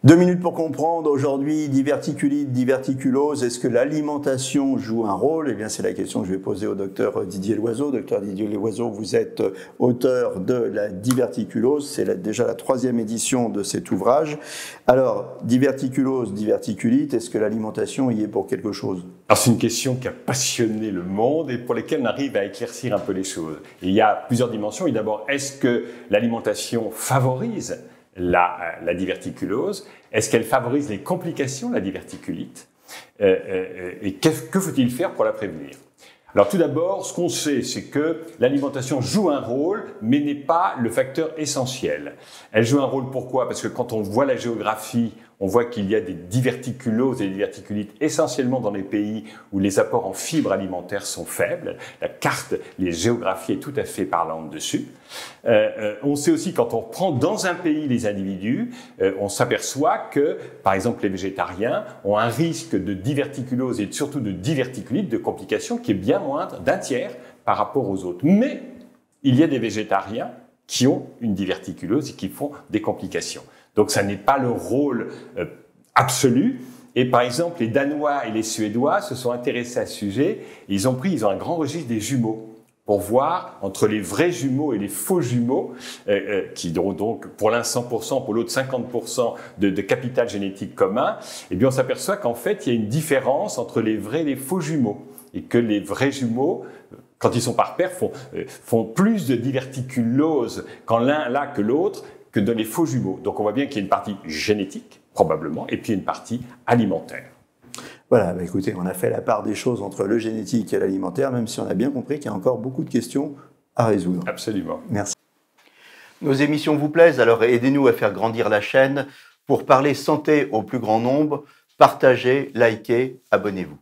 2 minutes pour comprendre. Aujourd'hui, diverticulite, diverticulose. Est-ce que l'alimentation joue un rôle? Eh bien, c'est la question que je vais poser au docteur Didier Loiseau. Docteur Didier Loiseau, vous êtes auteur de la diverticulose. C'est déjà la 3e édition de cet ouvrage. Alors, diverticulose, diverticulite, est-ce que l'alimentation y est pour quelque chose? Alors, c'est une question qui a passionné le monde et pour laquelle on arrive à éclaircir un peu les choses. Et il y a plusieurs dimensions. Et d'abord, est-ce que l'alimentation favorise la diverticulose? Est-ce qu'elle favorise les complications de la diverticulite? Et que faut-il faire pour la prévenir? Alors tout d'abord, ce qu'on sait, c'est que l'alimentation joue un rôle, mais n'est pas le facteur essentiel. Elle joue un rôle pourquoi? Parce que quand on voit la géographie, on voit qu'il y a des diverticuloses et des diverticulites essentiellement dans les pays où les apports en fibres alimentaires sont faibles. La carte, les géographies est tout à fait parlante dessus. On sait aussi quand on prend dans un pays les individus, on s'aperçoit que, par exemple, les végétariens ont un risque de diverticulose et surtout de diverticulite, de complications, qui est bien moindre d'un tiers par rapport aux autres. Mais il y a des végétariens qui ont une diverticulose et qui font des complications. Donc ça n'est pas le rôle absolu. Et par exemple, les Danois et les Suédois se sont intéressés à ce sujet. Ils ont un grand registre des jumeaux pour voir entre les vrais jumeaux et les faux jumeaux, qui ont donc pour l'un 100%, pour l'autre 50% de capital génétique commun. Eh bien, on s'aperçoit qu'en fait, il y a une différence entre les vrais et les faux jumeaux. Et que les vrais jumeaux, quand ils sont par paire, font plus de diverticulose quand l'un là que l'autre, que dans les faux jumeaux. Donc on voit bien qu'il y a une partie génétique, probablement, et puis une partie alimentaire. Voilà, bah écoutez, on a fait la part des choses entre le génétique et l'alimentaire, même si on a bien compris qu'il y a encore beaucoup de questions à résoudre. Absolument. Merci. Nos émissions vous plaisent, alors aidez-nous à faire grandir la chaîne. Pour parler santé au plus grand nombre, partagez, likez, abonnez-vous.